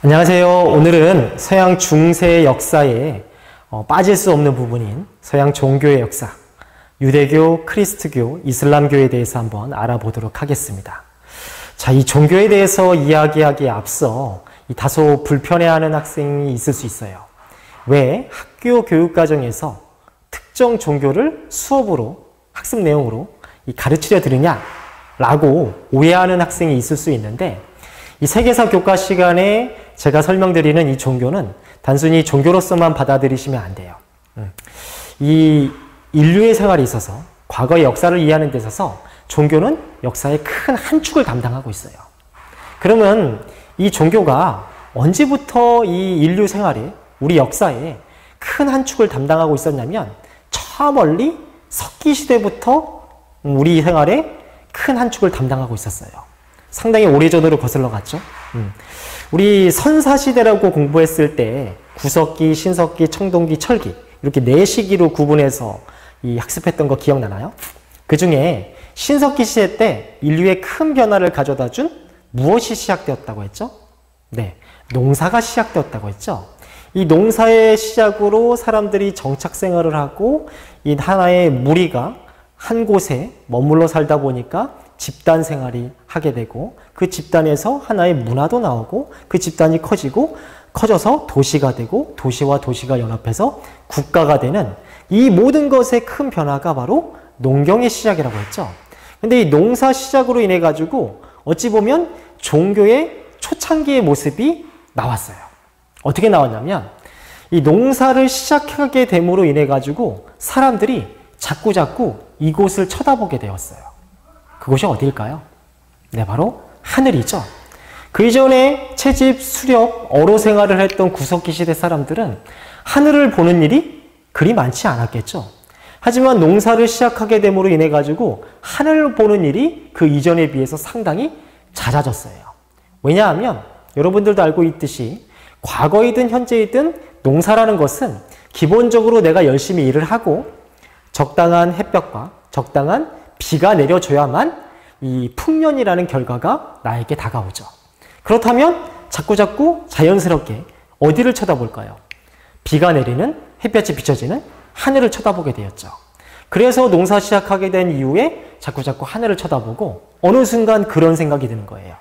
안녕하세요. 오늘은 서양 중세 역사에 빠질 수 없는 부분인 서양 종교의 역사, 유대교, 크리스트교, 이슬람교에 대해서 한번 알아보도록 하겠습니다. 자, 이 종교에 대해서 이야기하기에 앞서 다소 불편해하는 학생이 있을 수 있어요. 왜 학교 교육과정에서 특정 종교를 수업으로, 학습 내용으로 가르치려 들으냐? 라고 오해하는 학생이 있을 수 있는데, 이 세계사 교과 시간에 제가 설명드리는 이 종교는 단순히 종교로서만 받아들이시면 안 돼요. 이 인류의 생활에 있어서, 과거의 역사를 이해하는 데 있어서 종교는 역사의 큰 한 축을 담당하고 있어요. 그러면 이 종교가 언제부터 이 인류 생활에, 우리 역사에 큰 한 축을 담당하고 있었냐면, 저 멀리 석기 시대부터 우리 생활에 큰 한 축을 담당하고 있었어요. 상당히 오래전으로 거슬러 갔죠. 우리 선사시대라고 공부했을 때 구석기, 신석기, 청동기, 철기 이렇게 네 시기로 구분해서 학습했던 거 기억나나요? 그 중에 신석기 시대 때 인류의 큰 변화를 가져다 준 무엇이 시작되었다고 했죠? 네, 농사가 시작되었다고 했죠. 이 농사의 시작으로 사람들이 정착 생활을 하고 이 하나의 무리가 한 곳에 머물러 살다 보니까 집단 생활이 하게 되고, 그 집단에서 하나의 문화도 나오고, 그 집단이 커져서 도시가 되고, 도시와 도시가 연합해서 국가가 되는 이 모든 것의 큰 변화가 바로 농경의 시작이라고 했죠. 근데 이 농사 시작으로 인해 가지고 어찌 보면 종교의 초창기의 모습이 나왔어요. 어떻게 나왔냐면, 이 농사를 시작하게 됨으로 인해 가지고 사람들이 자꾸자꾸 이곳을 쳐다보게 되었어요. 그곳이 어디일까요? 네, 바로 하늘이죠. 그 이전에 채집, 수렵, 어로 생활을 했던 구석기 시대 사람들은 하늘을 보는 일이 그리 많지 않았겠죠. 하지만 농사를 시작하게 됨으로 인해 가지고 하늘을 보는 일이 그 이전에 비해서 상당히 잦아졌어요. 왜냐하면 여러분들도 알고 있듯이 과거이든 현재이든 농사라는 것은 기본적으로 내가 열심히 일을 하고 적당한 햇볕과 적당한 비가 내려줘야만 이 풍년이라는 결과가 나에게 다가오죠. 그렇다면 자꾸자꾸 자연스럽게 어디를 쳐다볼까요? 비가 내리는, 햇볕이 비춰지는 하늘을 쳐다보게 되었죠. 그래서 농사 시작하게 된 이후에 자꾸자꾸 하늘을 쳐다보고 어느 순간 그런 생각이 드는 거예요.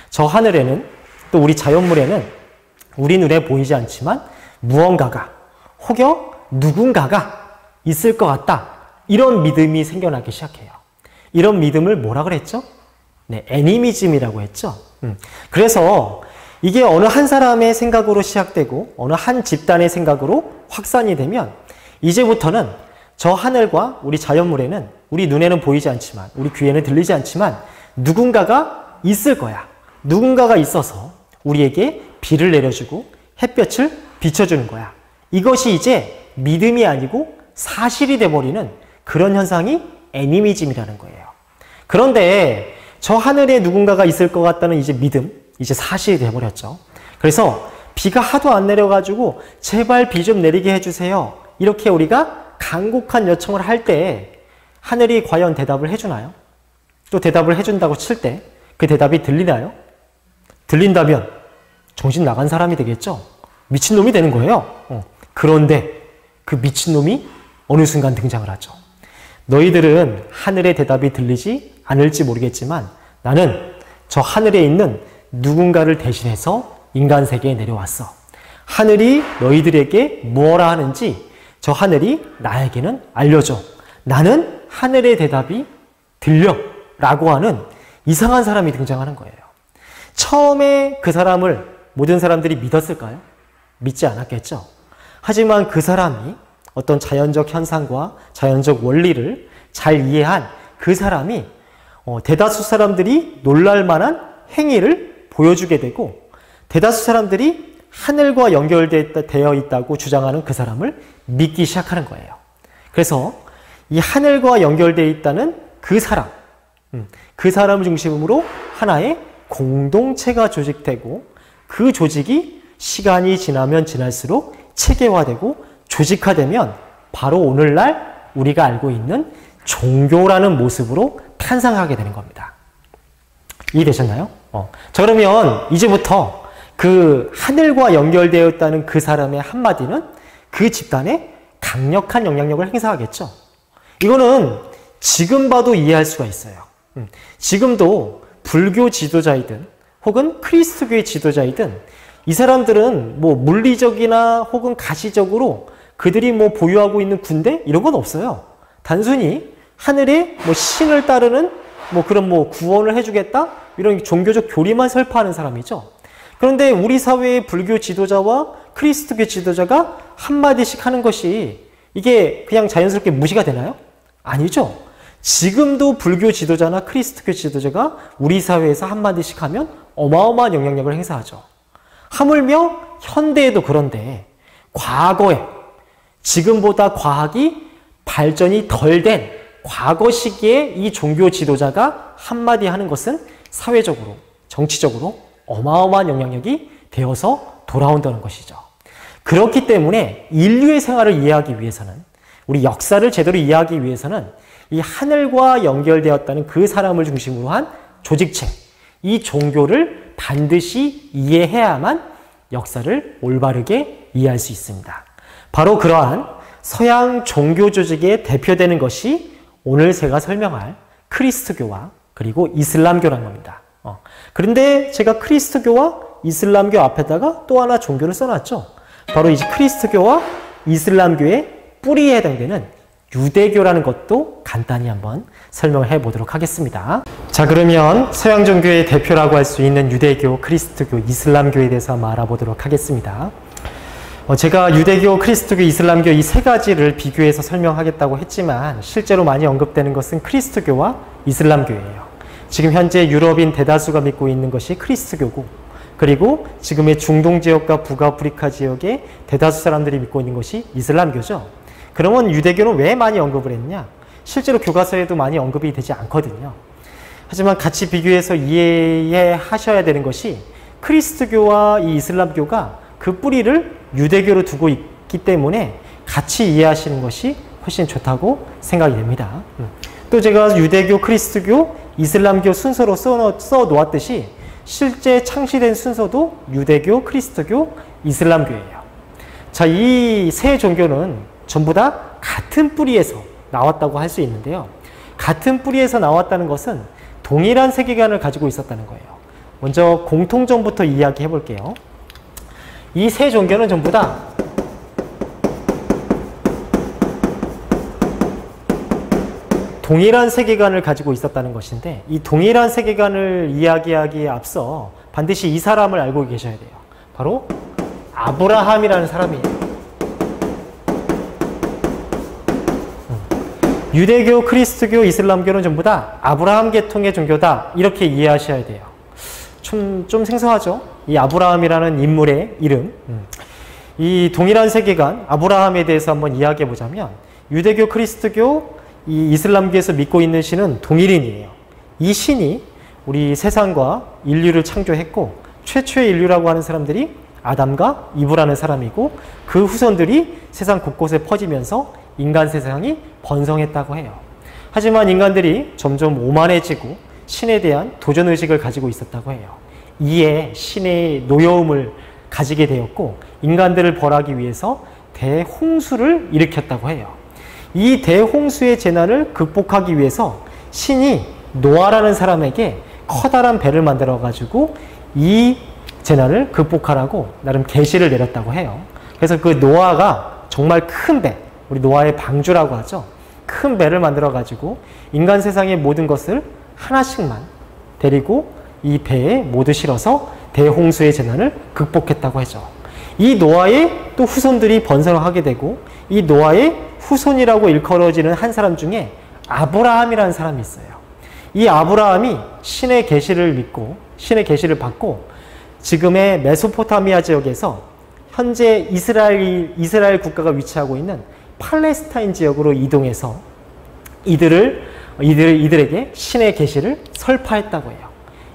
저 하늘에는, 또 우리 자연물에는 우리 눈에 보이지 않지만 무언가가, 혹여 누군가가 있을 것 같다. 이런 믿음이 생겨나기 시작해요. 이런 믿음을 뭐라 그랬죠? 네, 애니미즘이라고 했죠. 그래서 이게 어느 한 사람의 생각으로 시작되고 어느 한 집단의 생각으로 확산이 되면 이제부터는 저 하늘과 우리 자연물에는 우리 눈에는 보이지 않지만, 우리 귀에는 들리지 않지만 누군가가 있을 거야. 누군가가 있어서 우리에게 비를 내려주고 햇볕을 비춰주는 거야. 이것이 이제 믿음이 아니고 사실이 돼버리는 그런 현상이 애니미즘이라는 거예요. 그런데 저 하늘에 누군가가 있을 것 같다는 이제 믿음, 이제 사실이 돼버렸죠. 그래서 비가 하도 안 내려가지고 제발 비 좀 내리게 해주세요. 이렇게 우리가 간곡한 요청을 할 때 하늘이 과연 대답을 해주나요? 또 대답을 해준다고 칠 때 그 대답이 들리나요? 들린다면 정신 나간 사람이 되겠죠? 미친놈이 되는 거예요. 그런데 그 미친놈이 어느 순간 등장을 하죠. 너희들은 하늘의 대답이 들리지 않을지 모르겠지만 나는 저 하늘에 있는 누군가를 대신해서 인간 세계에 내려왔어. 하늘이 너희들에게 무엇라 하는지 저 하늘이 나에게는 알려줘. 나는 하늘의 대답이 들려 라고 하는 이상한 사람이 등장하는 거예요. 처음에 그 사람을 모든 사람들이 믿었을까요? 믿지 않았겠죠. 하지만 그 사람이 어떤 자연적 현상과 자연적 원리를 잘 이해한 그 사람이 대다수 사람들이 놀랄 만한 행위를 보여주게 되고, 대다수 사람들이 하늘과 연결되어 있다고 주장하는 그 사람을 믿기 시작하는 거예요. 그래서 이 하늘과 연결되어 있다는 그 사람, 그 사람을 중심으로 하나의 공동체가 조직되고, 그 조직이 시간이 지나면 지날수록 체계화되고 조직화되면 바로 오늘날 우리가 알고 있는 종교라는 모습으로 탄생하게 되는 겁니다. 이해되셨나요? 자, 그러면 이제부터 그 하늘과 연결되어 있다는 그 사람의 한마디는 그 집단에 강력한 영향력을 행사하겠죠. 이거는 지금 봐도 이해할 수가 있어요. 지금도 불교 지도자이든 혹은 크리스트교의 지도자이든 이 사람들은 뭐 물리적이나 혹은 가시적으로 그들이 뭐 보유하고 있는 군대 이런 건 없어요. 단순히 하늘에 뭐 신을 따르는 뭐 그런 뭐 구원을 해주겠다 이런 종교적 교리만 설파하는 사람이죠. 그런데 우리 사회의 불교 지도자와 크리스트교 지도자가 한마디씩 하는 것이 이게 그냥 자연스럽게 무시가 되나요? 아니죠. 지금도 불교 지도자나 크리스트교 지도자가 우리 사회에서 한마디씩 하면 어마어마한 영향력을 행사하죠. 하물며 현대에도 그런데 과거에 지금보다 과학이 발전이 덜 된 과거 시기에 이 종교 지도자가 한마디 하는 것은 사회적으로, 정치적으로 어마어마한 영향력이 되어서 돌아온다는 것이죠. 그렇기 때문에 인류의 생활을 이해하기 위해서는, 우리 역사를 제대로 이해하기 위해서는 이 하늘과 연결되었다는 그 사람을 중심으로 한 조직체, 이 종교를 반드시 이해해야만 역사를 올바르게 이해할 수 있습니다. 바로 그러한 서양 종교 조직에 대표되는 것이 오늘 제가 설명할 크리스트교와 그리고 이슬람교라는 겁니다. 그런데 제가 크리스트교와 이슬람교 앞에다가 또 하나 종교를 써놨죠. 바로 이 크리스트교와 이슬람교의 뿌리에 해당되는 유대교라는 것도 간단히 한번 설명을 해보도록 하겠습니다. 자, 그러면 서양 종교의 대표라고 할 수 있는 유대교, 크리스트교, 이슬람교에 대해서 한번 알아보도록 하겠습니다. 제가 유대교, 크리스트교, 이슬람교 이 세 가지를 비교해서 설명하겠다고 했지만 실제로 많이 언급되는 것은 크리스트교와 이슬람교예요. 지금 현재 유럽인 대다수가 믿고 있는 것이 크리스트교고, 그리고 지금의 중동 지역과 북아프리카 지역의 대다수 사람들이 믿고 있는 것이 이슬람교죠. 그러면 유대교는 왜 많이 언급을 했냐? 실제로 교과서에도 많이 언급이 되지 않거든요. 하지만 같이 비교해서 이해하셔야 되는 것이 크리스트교와 이 이슬람교가 그 뿌리를 유대교로 두고 있기 때문에 같이 이해하시는 것이 훨씬 좋다고 생각이 됩니다. 또 제가 유대교, 크리스트교, 이슬람교 순서로 써 놓았듯이 실제 창시된 순서도 유대교, 크리스트교, 이슬람교예요. 자, 이 세 종교는 전부 다 같은 뿌리에서 나왔다고 할 수 있는데요. 같은 뿌리에서 나왔다는 것은 동일한 세계관을 가지고 있었다는 거예요. 먼저 공통점부터 이야기해 볼게요. 이 세 종교는 전부 다 동일한 세계관을 가지고 있었다는 것인데, 이 동일한 세계관을 이야기하기에 앞서 반드시 이 사람을 알고 계셔야 돼요. 바로 아브라함이라는 사람이에요. 유대교, 크리스트교, 이슬람교는 전부 다 아브라함 계통의 종교다, 이렇게 이해하셔야 돼요. 좀 생소하죠? 이 아브라함이라는 인물의 이름. 이 동일한 세계관, 아브라함에 대해서 한번 이야기해 보자면, 유대교, 크리스트교, 이 이슬람교에서 믿고 있는 신은 동일인이에요. 이 신이 우리 세상과 인류를 창조했고, 최초의 인류라고 하는 사람들이 아담과 이브라는 사람이고, 그 후손들이 세상 곳곳에 퍼지면서 인간 세상이 번성했다고 해요. 하지만 인간들이 점점 오만해지고 신에 대한 도전의식을 가지고 있었다고 해요. 이에 신의 노여움을 가지게 되었고, 인간들을 벌하기 위해서 대홍수를 일으켰다고 해요. 이 대홍수의 재난을 극복하기 위해서 신이 노아라는 사람에게 커다란 배를 만들어 가지고 이 재난을 극복하라고 나름 계시를 내렸다고 해요. 그래서 그 노아가 정말 큰 배, 우리 노아의 방주라고 하죠. 큰 배를 만들어 가지고 인간 세상의 모든 것을 하나씩만 데리고 이 배에 모두 실어서 대홍수의 재난을 극복했다고 하죠. 이 노아의 또 후손들이 번성을 하게 되고, 이 노아의 후손이라고 일컬어지는 한 사람 중에 아브라함이라는 사람이 있어요. 이 아브라함이 신의 계시를 믿고 신의 계시를 받고 지금의 메소포타미아 지역에서 현재 이스라엘 국가가 위치하고 있는 팔레스타인 지역으로 이동해서 이들에게 신의 계시를 설파했다고 해요.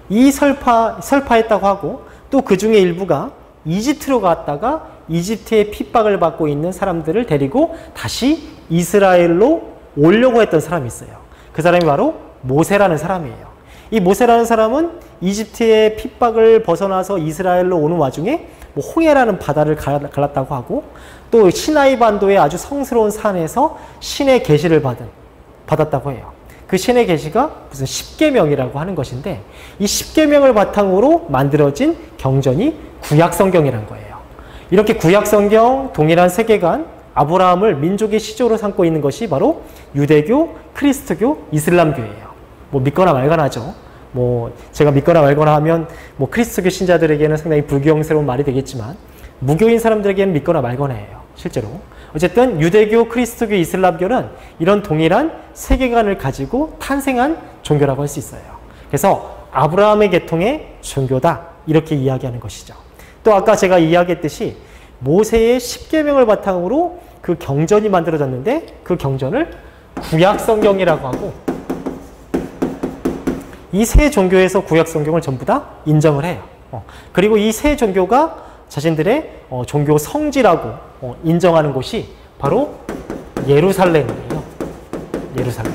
이 설파했다고 하고, 또 그 중에 일부가 이집트로 갔다가 이집트의 핍박을 받고 있는 사람들을 데리고 다시 이스라엘로 오려고 했던 사람이 있어요. 그 사람이 바로 모세라는 사람이에요. 이 모세라는 사람은 이집트의 핍박을 벗어나서 이스라엘로 오는 와중에 뭐 홍해라는 바다를 갈랐다고 하고 또 시나이 반도의 아주 성스러운 산에서 신의 계시를 받았다고 해요. 그 신의 계시가 무슨 십계명이라고 하는 것인데 이 십계명을 바탕으로 만들어진 경전이 구약성경이라는 거예요. 이렇게 구약성경, 동일한 세계관, 아브라함을 민족의 시조로 삼고 있는 것이 바로 유대교, 크리스트교, 이슬람교예요. 뭐 믿거나 말거나 하죠. 뭐 제가 믿거나 말거나 하면 뭐 크리스트교 신자들에게는 상당히 불경스러운 말이 되겠지만 무교인 사람들에게는 믿거나 말거나 해요. 실제로. 어쨌든 유대교, 크리스트교, 이슬람교는 이런 동일한 세계관을 가지고 탄생한 종교라고 할 수 있어요. 그래서 아브라함의 계통의 종교다 이렇게 이야기하는 것이죠. 또 아까 제가 이야기했듯이 모세의 십계명을 바탕으로 그 경전이 만들어졌는데 그 경전을 구약성경이라고 하고 이 세 종교에서 구약성경을 전부 다 인정을 해요. 그리고 이 세 종교가 자신들의 종교 성지라고 인정하는 곳이 바로 예루살렘이에요. 예루살렘.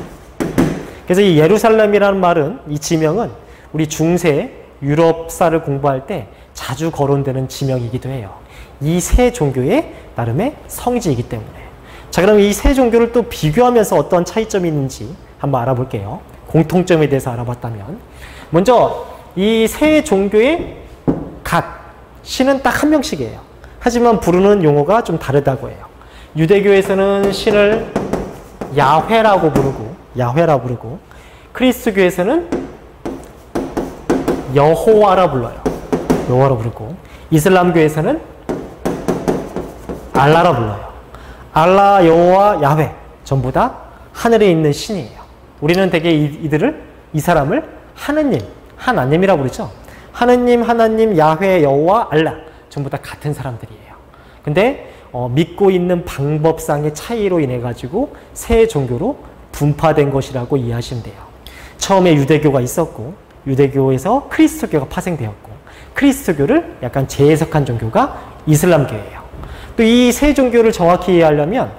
그래서 이 예루살렘이라는 말은, 이 지명은 우리 중세 유럽사를 공부할 때 자주 거론되는 지명이기도 해요. 이 세 종교의 나름의 성지이기 때문에. 자, 그럼 이 세 종교를 또 비교하면서 어떤 차이점이 있는지 한번 알아볼게요. 공통점에 대해서 알아봤다면. 먼저 이 세 종교의 신은 딱 한 명씩이에요. 하지만 부르는 용어가 좀 다르다고 해요. 유대교에서는 신을 야훼라고 부르고 크리스트교에서는 여호와라 부르고 이슬람교에서는 알라라 불러요. 알라, 여호와, 야훼 전부 다 하늘에 있는 신이에요. 우리는 대개 이 사람을 하나님이라고 부르죠. 하나님, 야훼, 여호와, 알라 전부 다 같은 사람들이에요. 근데 믿고 있는 방법상의 차이로 인해 가지고 세 종교로 분파된 것이라고 이해하시면 돼요. 처음에 유대교가 있었고 유대교에서 크리스트교가 파생되었고 크리스트교를 약간 재해석한 종교가 이슬람교예요. 또 이 세 종교를 정확히 이해하려면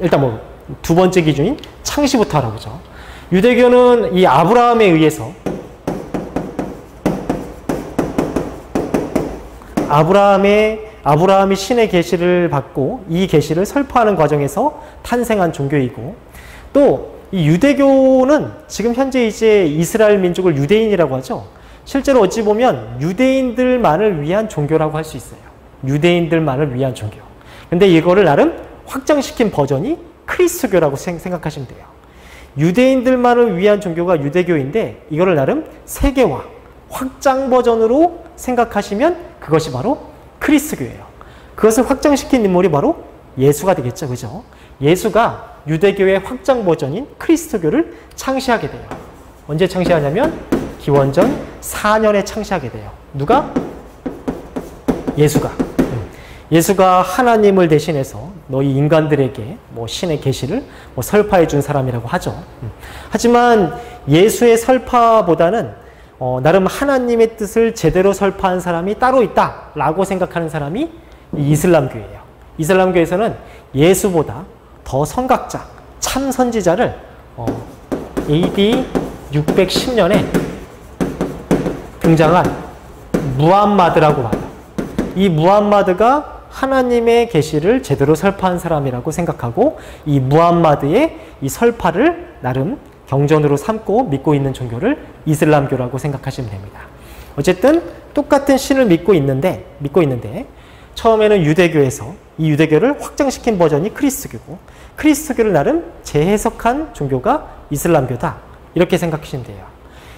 일단 뭐 두 번째 기준인 창시부터 알아보죠. 유대교는 이 아브라함에 의해서 아브라함이 신의 계시를 받고 이 계시를 설파하는 과정에서 탄생한 종교이고 또 이 유대교는 지금 현재 이제 이스라엘 민족을 유대인이라고 하죠. 실제로 어찌 보면 유대인들만을 위한 종교라고 할 수 있어요. 유대인들만을 위한 종교. 근데 이거를 나름 확장시킨 버전이 크리스트교라고 생각하시면 돼요. 유대인들만을 위한 종교가 유대교인데 이거를 나름 세계화, 확장 버전으로 생각하시면 그것이 바로 크리스트교예요. 그것을 확장시킨 인물이 바로 예수가 되겠죠. 그죠? 예수가 유대교의 확장 버전인 크리스트교를 창시하게 돼요. 언제 창시하냐면 기원전 4년에 창시하게 돼요. 누가? 예수가 하나님을 대신해서 너희 인간들에게 뭐 신의 계시를 뭐 설파해 준 사람이라고 하죠. 하지만 예수의 설파보다는 나름 하나님의 뜻을 제대로 설파한 사람이 따로 있다라고 생각하는 사람이 이 이슬람교예요. 이슬람교에서는 예수보다 더 선각자, 참 선지자를 AD 610년에 등장한 무함마드라고 봐요. 이 무함마드가 하나님의 계시를 제대로 설파한 사람이라고 생각하고 이 무함마드의 이 설파를 나름 경전으로 삼고 믿고 있는 종교를 이슬람교라고 생각하시면 됩니다. 어쨌든 똑같은 신을 믿고 있는데 처음에는 유대교에서 이 유대교를 확장시킨 버전이 크리스트교고 크리스트교를 나름 재해석한 종교가 이슬람교다. 이렇게 생각하시면 돼요.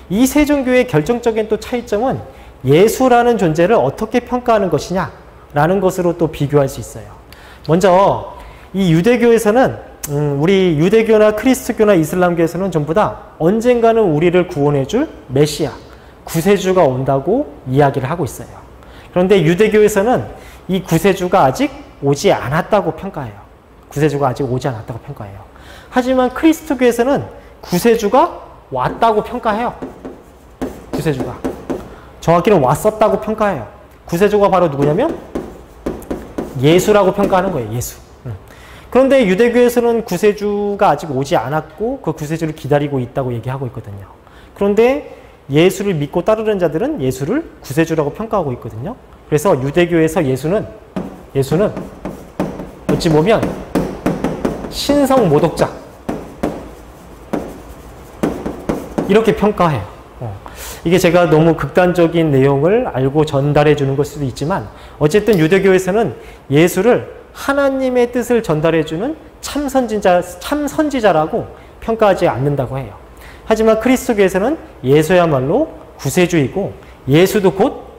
이 세 종교의 결정적인 또 차이점은 예수라는 존재를 어떻게 평가하는 것이냐라는 것으로 또 비교할 수 있어요. 먼저 이 유대교에서는 우리 유대교나 크리스트교나 이슬람교에서는 전부 다 언젠가는 우리를 구원해 줄 메시아, 구세주가 온다고 이야기를 하고 있어요. 그런데 유대교에서는 이 구세주가 아직 오지 않았다고 평가해요. 하지만 크리스트교에서는 구세주가 왔다고 평가해요. 정확히는 왔었다고 평가해요. 구세주가 바로 누구냐면 예수라고 평가하는 거예요. 예수. 그런데 유대교에서는 구세주가 아직 오지 않았고 그 구세주를 기다리고 있다고 얘기하고 있거든요. 그런데 예수를 믿고 따르는 자들은 예수를 구세주라고 평가하고 있거든요. 그래서 유대교에서 예수는 어찌 보면 신성 모독자 이렇게 평가해요. 이게 제가 너무 극단적인 내용을 알고 전달해 주는 걸 수도 있지만 어쨌든 유대교에서는 예수를 하나님의 뜻을 전달해 주는 참 선지자라고 평가하지 않는다고 해요. 하지만 그리스도교에서는 예수야말로 구세주이고 예수도 곧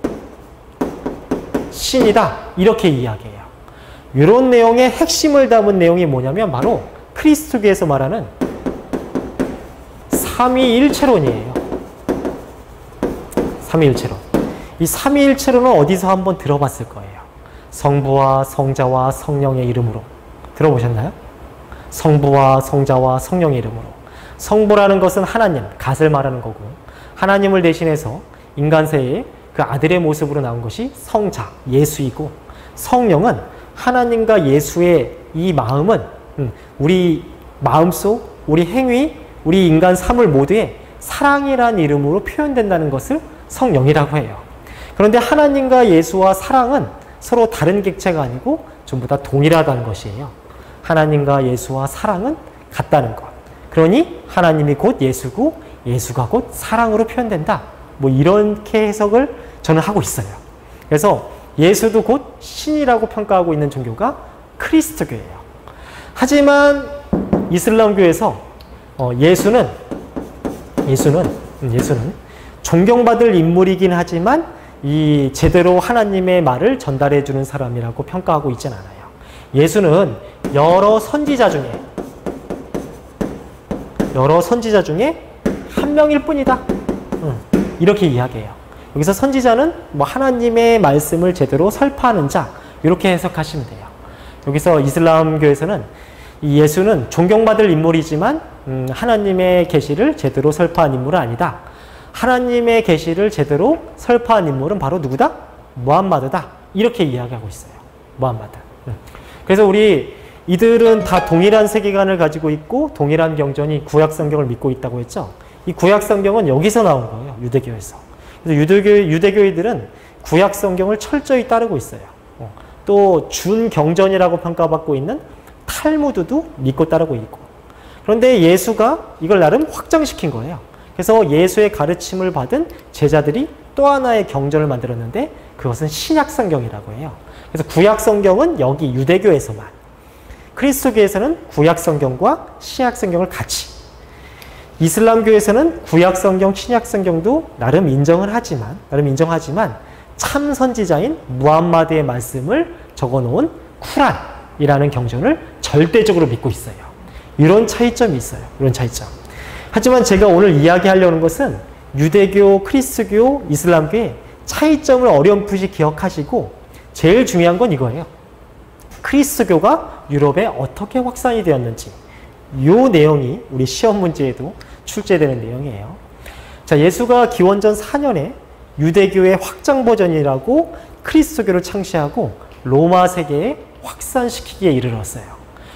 신이다 이렇게 이야기해요. 이런 내용의 핵심을 담은 내용이 뭐냐면 바로 그리스도교에서 말하는 삼위일체론이에요. 삼위일체론. 이 삼위일체론은 어디서 한번 들어봤을 거예요. 성부와 성자와 성령의 이름으로. 들어보셨나요? 성부와 성자와 성령의 이름으로. 성부라는 것은 하나님, 갓을 말하는 거고 하나님을 대신해서 인간세에 그 아들의 모습으로 나온 것이 성자, 예수이고 성령은 하나님과 예수의 이 마음은 우리 마음속, 우리 행위, 우리 인간 사물 모두에 사랑이라는 이름으로 표현된다는 것을 성령이라고 해요. 그런데 하나님과 예수와 사랑은 서로 다른 객체가 아니고 전부 다 동일하다는 것이에요. 하나님과 예수와 사랑은 같다는 것. 그러니 하나님이 곧 예수고 예수가 곧 사랑으로 표현된다. 뭐 이렇게 해석을 저는 하고 있어요. 그래서 예수도 곧 신이라고 평가하고 있는 종교가 크리스트교예요. 하지만 이슬람교에서 예수는 존경받을 인물이긴 하지만 이 제대로 하나님의 말을 전달해 주는 사람이라고 평가하고 있진 않아요. 예수는 여러 선지자 중에 한 명일 뿐이다. 이렇게 이야기해요. 여기서 선지자는 뭐 하나님의 말씀을 제대로 설파하는 자 이렇게 해석하시면 돼요. 여기서 이슬람교에서는 이 예수는 존경받을 인물이지만 하나님의 계시를 제대로 설파한 인물은 아니다. 하나님의 계시를 제대로 설파한 인물은 바로 누구다? 무함마드다. 이렇게 이야기하고 있어요. 무함마드. 그래서 이들은 다 동일한 세계관을 가지고 있고 동일한 경전이 구약 성경을 믿고 있다고 했죠. 이 구약 성경은 여기서 나온 거예요. 유대교에서. 그래서 유대교인들은 구약 성경을 철저히 따르고 있어요. 또 준경전이라고 평가받고 있는 탈무드도 믿고 따르고 있고. 그런데 예수가 이걸 나름 확장시킨 거예요. 그래서 예수의 가르침을 받은 제자들이 또 하나의 경전을 만들었는데 그것은 신약 성경이라고 해요. 그래서 구약 성경은 여기 유대교에서만, 그리스도교에서는 구약 성경과 신약 성경을 같이, 이슬람교에서는 구약 성경, 신약 성경도 나름 인정하지만 참 선지자인 무함마드의 말씀을 적어놓은 쿠란이라는 경전을 절대적으로 믿고 있어요. 이런 차이점이 있어요. 이런 차이점. 하지만 제가 오늘 이야기하려는 것은 유대교, 크리스트교, 이슬람교의 차이점을 어렴풋이 기억하시고 제일 중요한 건 이거예요. 크리스트교가 유럽에 어떻게 확산이 되었는지 이 내용이 우리 시험 문제에도 출제되는 내용이에요. 자, 예수가 기원전 4년에 유대교의 확장 버전이라고 크리스트교를 창시하고 로마 세계에 확산시키기에 이르렀어요.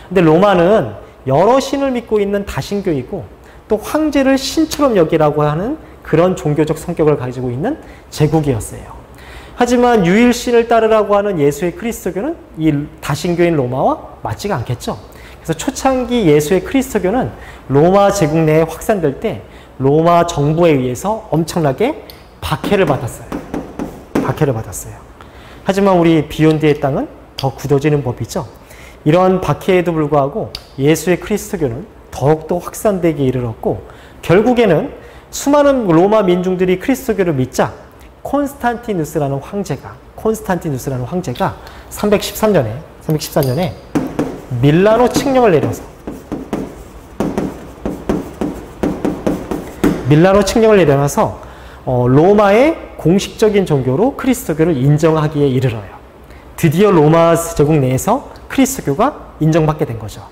근데 로마는 여러 신을 믿고 있는 다신교이고 또 황제를 신처럼 여기라고 하는 그런 종교적 성격을 가지고 있는 제국이었어요. 하지만 유일신을 따르라고 하는 예수의 그리스도교는 이 다신교인 로마와 맞지가 않겠죠. 그래서 초창기 예수의 그리스도교는 로마 제국 내에 확산될 때 로마 정부에 의해서 엄청나게 박해를 받았어요. 하지만 우리 비욘드의 땅은 더 굳어지는 법이죠. 이러한 박해에도 불구하고 예수의 그리스도교는 더욱더 확산되기에 이르렀고 결국에는 수많은 로마 민중들이 그리스도교를 믿자 콘스탄티누스라는 황제가 313년에 밀라노 칙령을 내려놔서 로마의 공식적인 종교로 그리스도교를 인정하기에 이르러요. 드디어 로마 제국 내에서 그리스도교가 인정받게 된 거죠.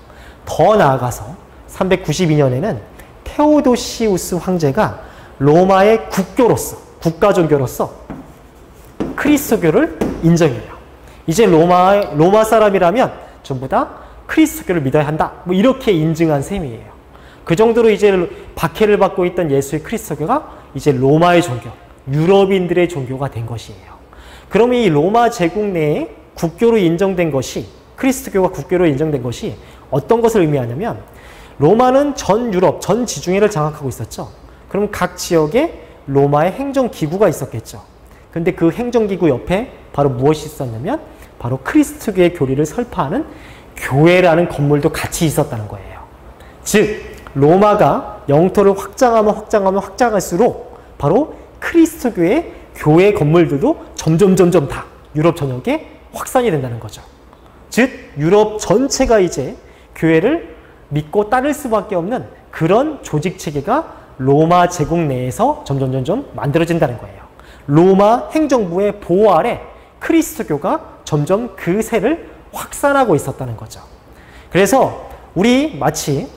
더 나아가서 392년에는 테오도시우스 황제가 로마의 국가 종교로서 그리스도교를 인정해요. 이제 로마 사람이라면 전부 다 그리스도교를 믿어야 한다. 뭐 이렇게 인증한 셈이에요. 그 정도로 이제 박해를 받고 있던 예수의 그리스도교가 이제 로마의 종교, 유럽인들의 종교가 된 것이에요. 그러면 이 로마 제국 내에 국교로 인정된 것이, 그리스도교가 국교로 인정된 것이 어떤 것을 의미하냐면, 로마는 전 유럽, 전 지중해를 장악하고 있었죠. 그럼 각 지역에 로마의 행정기구가 있었겠죠. 근데 그 행정기구 옆에 바로 무엇이 있었냐면 바로 그리스도교의 교리를 설파하는 교회라는 건물도 같이 있었다는 거예요. 즉 로마가 영토를 확장할수록 바로 그리스도교의 교회 건물들도 점점 다 유럽 전역에 확산이 된다는 거죠. 즉 유럽 전체가 이제 교회를 믿고 따를 수밖에 없는 그런 조직 체계가 로마 제국 내에서 점점 만들어진다는 거예요. 로마 행정부의 보호 아래 그리스도교가 점점 그 세를 확산하고 있었다는 거죠. 그래서 우리 마치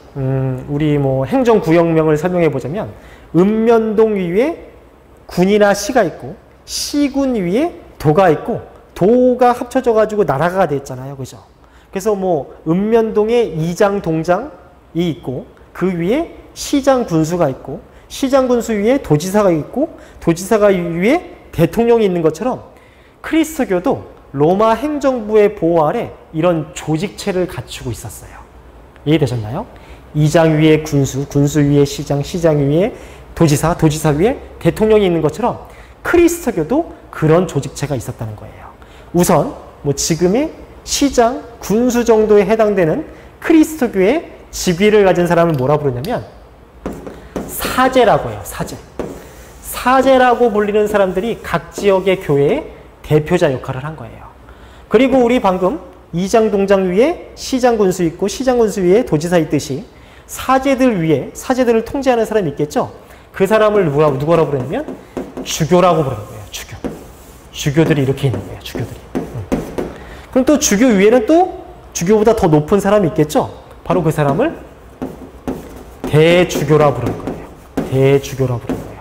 우리 행정구역명을 설명해 보자면 읍면동 위에 군이나 시가 있고 시군 위에 도가 있고 도가 합쳐져 가지고 나라가 됐잖아요. 그죠? 그래서 읍면동에 이장 동장이 있고 그 위에 시장 군수가 있고 시장 군수 위에 도지사가 있고 도지사가 위에 대통령이 있는 것처럼 그리스도교도 로마 행정부의 보호 아래 이런 조직체를 갖추고 있었어요. 이해되셨나요? 이장 위에 군수, 군수 위에 시장, 시장 위에 도지사, 도지사 위에 대통령이 있는 것처럼 그리스도교도 그런 조직체가 있었다는 거예요. 우선 지금의 시장, 군수 정도에 해당되는 그리스도교의 직위를 가진 사람을 뭐라 부르냐면 사제라고 해요. 사제라고 불리는 사람들이 각 지역의 교회의 대표자 역할을 한 거예요. 그리고 우리 방금 이장 동장 위에 시장 군수 있고 시장 군수 위에 도지사 있듯이 사제들을 통제하는 사람이 있겠죠. 그 사람을 누구라고 부르냐면 주교라고 부르는 거예요. 주교들이 이렇게 있는 거예요. 주교들이. 그럼 또 주교 위에는 또 주교보다 더 높은 사람이 있겠죠. 바로 그 사람을 대주교라 부르는 거예요. 대주교라 부르는 거예요.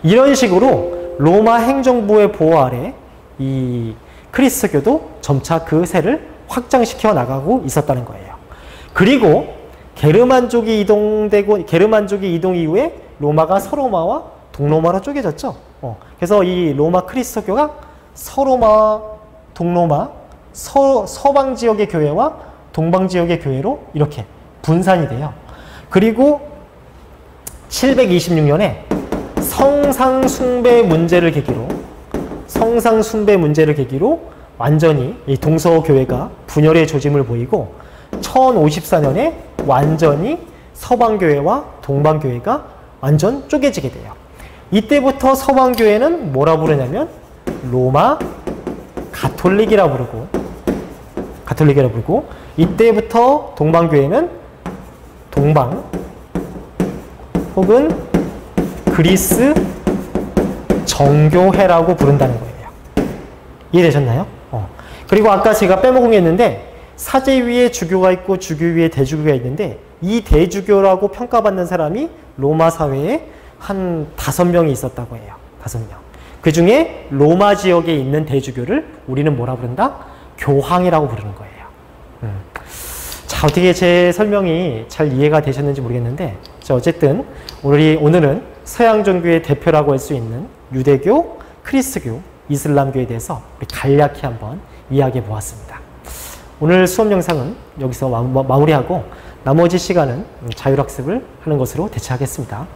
이런 식으로 로마 행정부의 보호 아래 이 그리스도교도 점차 그 세를 확장시켜 나가고 있었다는 거예요. 그리고 게르만족이 이동 이후에 로마가 서로마와 동로마로 쪼개졌죠. 그래서 이 로마 그리스도교가 서로마, 동로마, 서방 지역의 교회와 동방 지역의 교회로 이렇게 분산이 돼요. 그리고 726년에 성상 숭배 문제를 계기로 완전히 이 동서교회가 분열의 조짐을 보이고 1054년에 완전히 서방교회와 동방교회가 완전 쪼개지게 돼요. 이때부터 서방교회는 뭐라 부르냐면 로마 가톨릭이라 부르고 이때부터 동방교회는 동방 혹은 그리스 정교회라고 부른다는 거예요. 이해되셨나요? 그리고 아까 제가 빼먹은 게 있는데 사제 위에 주교가 있고 주교 위에 대주교가 있는데 이 대주교라고 평가받는 사람이 로마 사회에 한 5명이 있었다고 해요. 5명. 그 중에 로마 지역에 있는 대주교를 우리는 뭐라 부른다? 교황이라고 부르는 거예요. 자, 어떻게 제 설명이 잘 이해가 되셨는지 모르겠는데 자, 어쨌든 오늘은 서양 종교의 대표라고 할 수 있는 유대교, 크리스트교, 이슬람교에 대해서 우리 간략히 한번 이야기해 보았습니다. 오늘 수업 영상은 여기서 마무리하고 나머지 시간은 자율학습을 하는 것으로 대체하겠습니다.